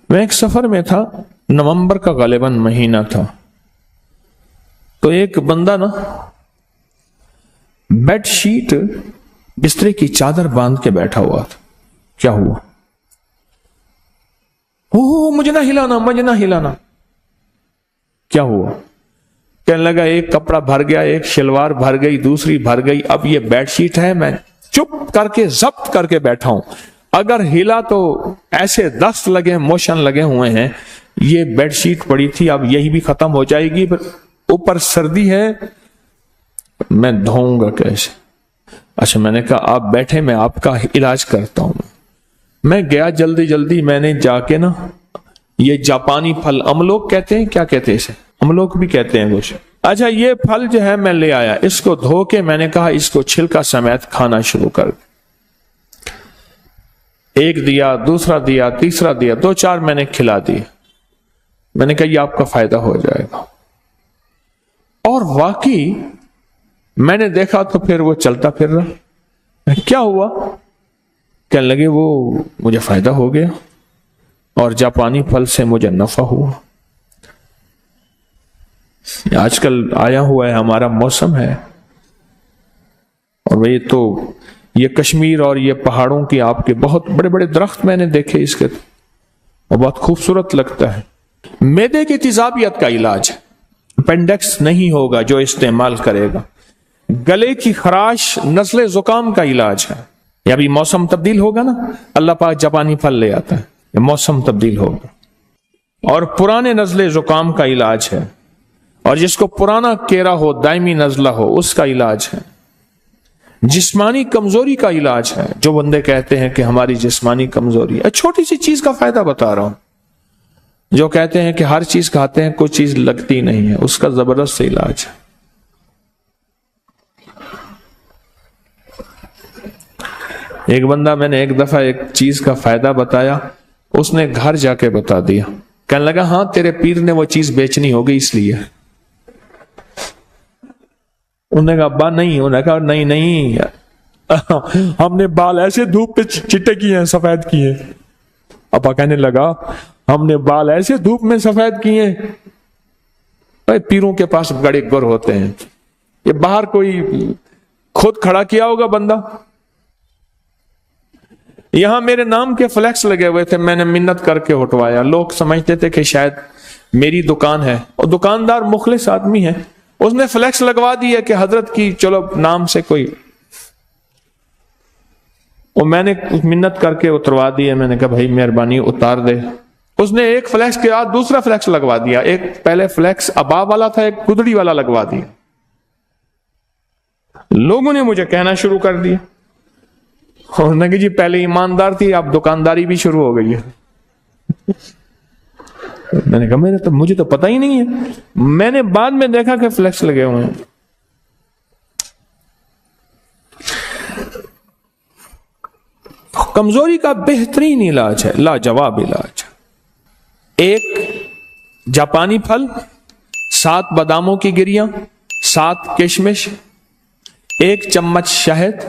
میں ایک سفر میں تھا، نومبر کا غالباً مہینہ تھا، تو ایک بندہ نا بیڈ شیٹ بسترے کی چادر باندھ کے بیٹھا ہوا تھا۔ کیا ہوا؟ مجھے نہ ہلانا، مجھے نہ ہلانا۔ کیا ہوا؟ کہنے لگا ایک کپڑا بھر گیا، ایک شلوار بھر گئی، دوسری بھر گئی، اب یہ بیڈ شیٹ ہے، میں چپ کر کے ضبط کر کے بیٹھا ہوں، اگر ہلا تو ایسے دست لگے، موشن لگے ہوئے ہیں، یہ بیڈ شیٹ پڑی تھی، اب یہی بھی ختم ہو جائے گی، اوپر سردی ہے، میں دھوؤں گا کیسے؟ اچھا، میں نے کہا آپ بیٹھے، میں آپ کا علاج کرتا ہوں۔ میں گیا جلدی، میں نے جا کے نا یہ جاپانی پھل املوک کہتے ہیں، کیا کہتے ہیں اسے؟ املوک بھی کہتے ہیں کچھ۔ اچھا، یہ پھل جو ہے میں لے آیا، اس کو دھو کے میں نے کہا اس کو چھلکا سمیت کھانا شروع کر۔ ایک دیا، دوسرا دیا، تیسرا دیا، 2-4 میں نے کھلا دی۔ میں نے کہا یہ آپ کا فائدہ ہو جائے گا، اور واقعی میں نے دیکھا تو پھر وہ چلتا پھر رہا۔ کیا ہوا؟ کہنے لگے وہ مجھے فائدہ ہو گیا اور جاپانی پھل سے مجھے نفع ہوا۔ آج کل آیا ہوا ہے، ہمارا موسم ہے، اور یہ تو یہ کشمیر اور یہ پہاڑوں کی آپ کے بہت بڑے بڑے درخت میں نے دیکھے اس کے، اور بہت خوبصورت لگتا ہے۔ معدے کی تیزابیت کا علاج، اپینڈکس نہیں ہوگا جو استعمال کرے گا۔ گلے کی خراش، نزلے زکام کا علاج ہے۔ یہ ابھی موسم تبدیل ہوگا نا، اللہ پاک جاپانی پھل لے آتا ہے، یہ موسم تبدیل ہوگا۔ اور پرانے نزلے زکام کا علاج ہے، اور جس کو پرانا کیرا ہو، دائمی نزلہ ہو، اس کا علاج ہے۔ جسمانی کمزوری کا علاج ہے، جو بندے کہتے ہیں کہ ہماری جسمانی کمزوری ہے، چھوٹی سی چیز کا فائدہ بتا رہا ہوں، جو کہتے ہیں کہ ہر چیز کھاتے ہیں کوئی چیز لگتی نہیں ہے، اس کا زبردست علاج ہے۔ ایک بندہ، میں نے ایک دفعہ ایک چیز کا فائدہ بتایا، اس نے گھر جا کے بتا دیا، کہنے لگا ہاں تیرے پیر نے وہ چیز بیچنی ہوگی اس لیے۔ انہوں نے کہا ابا نہیں، انہوں نے کہا نہیں ہم نے بال ایسے دھوپ پہ چٹے کیے ہیں، سفید کیے۔ ابا کہنے لگا ہم نے بال ایسے دھوپ میں سفید کیے ہیں، پیروں کے پاس بڑے گر ہوتے ہیں، یہ باہر کوئی خود کھڑا کیا ہوگا بندہ۔ یہاں میرے نام کے فلیکس لگے ہوئے تھے، میں نے منت کر کے ہٹوایا، لوگ سمجھتے تھے کہ شاید میری دکان ہے، اور دکاندار مخلص آدمی ہے، اس نے فلیکس لگوا دیا کہ حضرت کی چلو نام سے کوئی، اور میں نے منت کر کے اتروا دیا، میں نے کہا بھائی مہربانی اتار دے۔ اس نے ایک فلیکس کے بعد دوسرا فلیکس لگوا دیا، ایک پہلے فلیکس ابا والا تھا، ایک گدڑی والا لگوا دیا۔ لوگوں نے مجھے کہنا شروع کر دیا، اور نے کہ جی پہلے ایماندار تھی، اب دکانداری بھی شروع ہو گئی ہے۔ میں نے کہا مجھے تو پتہ ہی نہیں ہے، میں نے بعد میں دیکھا کہ فلیکس لگے ہوئے ہیں۔ کمزوری کا بہترین علاج ہے، لاجواب علاج۔ ایک جاپانی پھل، 7 باداموں کی گریاں، 7 کشمش، 1 چمچ شہد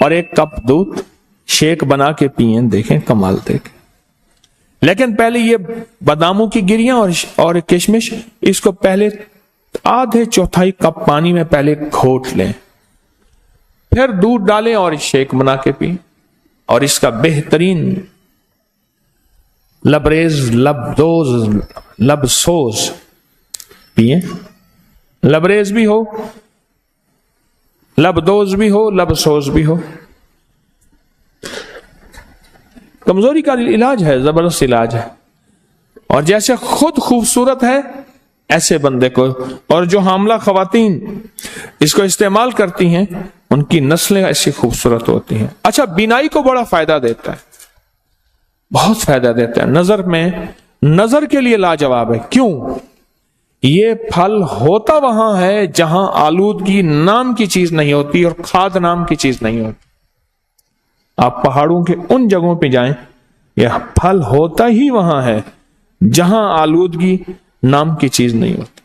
اور 1 کپ دودھ، شیک بنا کے پئیں، دیکھیں کمال دیکھیں۔ لیکن پہلے یہ باداموں کی گریاں اور کشمش، اس کو پہلے آدھے چوتھائی کپ پانی میں پہلے گھوٹ لیں، پھر دودھ ڈالیں اور شیک بنا کے پئیں، اور اس کا بہترین لبریز، لبسوز پئیں، لبریز بھی ہو، لبدوز بھی ہو، لبسوز بھی ہو۔ کمزوری کا علاج ہے، زبردست علاج ہے، اور جیسے خود خوبصورت ہے ایسے بندے کو، اور جو حاملہ خواتین اس کو استعمال کرتی ہیں ان کی نسلیں ایسی خوبصورت ہوتی ہیں۔ اچھا، بینائی کو بڑا فائدہ دیتا ہے، بہت فائدہ دیتا ہے۔ نظر میں، نظر کے لیے لاجواب ہے۔ کیوں؟ یہ پھل ہوتا وہاں ہے جہاں آلودگی نام کی چیز نہیں ہوتی اور کھاد نام کی چیز نہیں ہوتی۔ آپ پہاڑوں کے ان جگہوں پہ جائیں، یہ پھل ہوتا ہی وہاں ہے جہاں آلودگی نام کی چیز نہیں ہوتی۔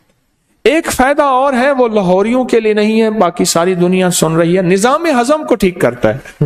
ایک فائدہ اور ہے، وہ لاہوریوں کے لیے نہیں ہے، باقی ساری دنیا سن رہی ہے، نظام ہضم کو ٹھیک کرتا ہے۔